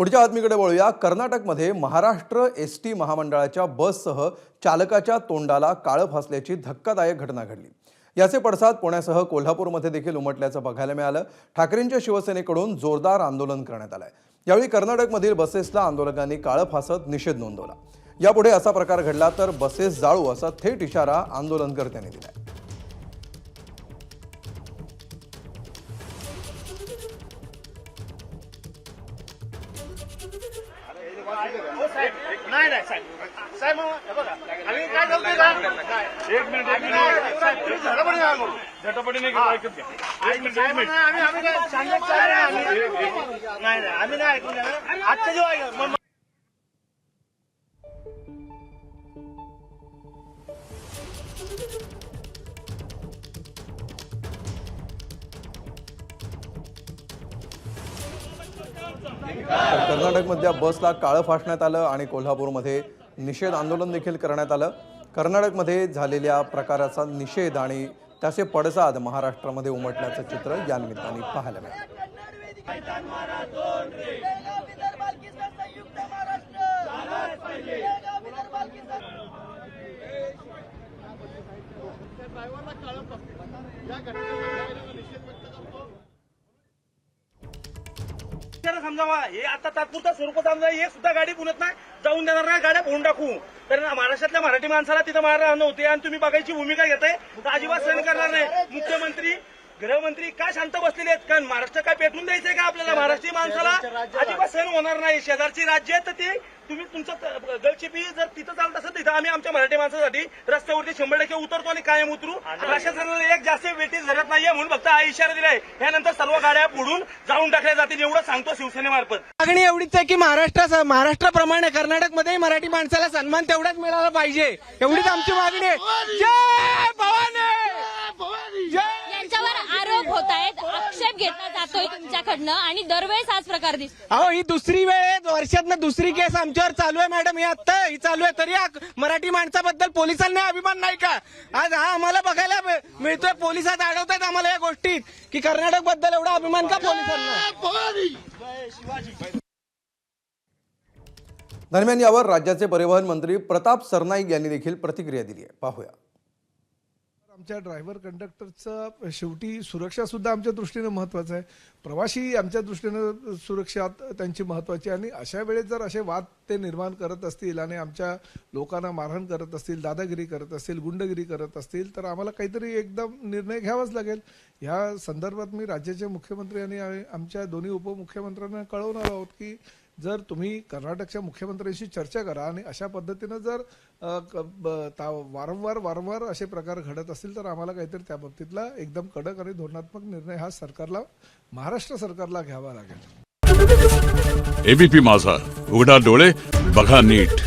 पुढच्या बातमीकडे वळूया। कर्नाटकमध्ये महाराष्ट्र एसटी महामंडळाच्या बससह चालकाच्या तोंडाला काळं फासल्याची धक्कादायक घटना घडली। याचे पडसाद पुण्यासह कोल्हापूरमध्ये देखील उमटल्याचं बघायला मिळालं। ठाकरेंच्या शिवसेनेकडून जोरदार आंदोलन करण्यात आलंय। यावेळी कर्नाटकमधील बसेसला आंदोलकांनी काळं फासत निषेध नोंदवला। यापुढे असा प्रकार घडला तर बसेस जाळू असा थेट इशारा आंदोलनकर्त्यांनी दिलाय। नाही नाही साहेब हे बघा आम्ही काय करतोय का एक मिनिट झटापटी नाही करू झटापटी नाही करू ऐकत घ्या एक मिनिट आम्ही काय सांगत नाही आम्ही नाही ऐकून घेणार आजच्या जेव्हा कर्नाटकमधल्या बसला काळं फासण्यात आलं आणि कोल्हापूरमध्ये निषेध आंदोलन देखील करण्यात आलं। कर्नाटकमध्ये झालेल्या प्रकाराचा निषेध आणि त्याचे पडसाद महाराष्ट्रामध्ये उमटल्याचं चित्र या निमित्ताने पाहायला मिळालं। समजावा हे आता तात्पुरता स्वरूपात समजा हे सुद्धा गाडी पुण्यात नाही जाऊन देणार नाही, गाड्या फोडून टाकू तर महाराष्ट्रातल्या मराठी माणसाला तिथं मारणार नव्हते आणि तुम्ही बघायची भूमिका घेताय तर अजिबात सहन करणार नाही। मुख्यमंत्री गृहमंत्री काय शांत बसलेले आहेत? कारण महाराष्ट्र काय पेटून द्यायचंय का आपल्याला? महाराष्ट्रीय माणसाला अजिबात सहन होणार नाही। शेजारची राज्य आहेत तर ते तुम्ही तुमचं गळचिपी जर तिथं चालत असेल तिथं आम्ही आमच्या मराठी माणसासाठी रस्त्यावरती 100% उतरतो आणि कायम उतरू। प्रशासनाने एक जास्त वेटीस धरत नाहीये म्हणून फक्त हा इशारा दिलाय। यानंतर सर्व गाड्या पुढून जाऊन टाकल्या जातील एवढं सांगतो शिवसेनेमार्फत। मागणी एवढीच आहे की महाराष्ट्राप्रमाणे कर्नाटकमध्ये मराठी माणसाला सन्मान तेवढाच मिळाला पाहिजे, एवढीच आमची मागणी आहे। जय भवानी। यांच्यावर आरोप होत आहेत, आक्षेप घेतला जातोय तुमच्याकडनं आणि दरवेळेस हाच प्रकार दिसतो। अहो ही दुसरी वेळ आहे, वर्षातनं दुसरी केस आमच्यावर चालू आहे मॅडम। ही आता ही चालू आहे तरी मराठी माणसाबद्दल पोलिसांना अभिमान नाही का? आज हा आम्हाला बघायला मिळतोय, पोलिसात अडवतात आम्हाला या गोष्टीत की कर्नाटक बद्दल एवढा अभिमान का पोलिसांना? दरम्यान यावर राज्याचे परिवहन मंत्री प्रताप सरनाईक यांनी देखील प्रतिक्रिया दिली आहे। पाहूया। आमच्या ड्रायव्हर कंडक्टरचं शेवटी सुरक्षा सुद्धा आमच्या दृष्टीने महत्त्वाचं आहे। प्रवासी आमच्या दृष्टीने सुरक्षा त्यांची महत्त्वाची आणि अशा वेळेस जर असे वाद ते निर्माण करत असतील आणि आमच्या लोकांना मारहाण करत असतील, दादागिरी करत असतील, गुंडगिरी करत असतील तर आम्हाला काहीतरी एकदम निर्णय घ्यावाच लागेल। ह्या संदर्भात मी राज्याचे मुख्यमंत्री आणि आमच्या दोन्ही उपमुख्यमंत्र्यांना कळवणार आहोत की जर तुम्ही कर्नाटकच्या मुख्यमंत्र्यांशी चर्चा करा आणि अशा पद्धतीनं जर वारंवार असे प्रकार घडत असतील तर आम्हाला काहीतरी त्या बाबतीतला एकदम कडक आणि धोरणात्मक निर्णय हा सरकारला, महाराष्ट्र सरकारला घ्यावा लागेल। एबीपी माझा, उघडा डोळे बघा नीट।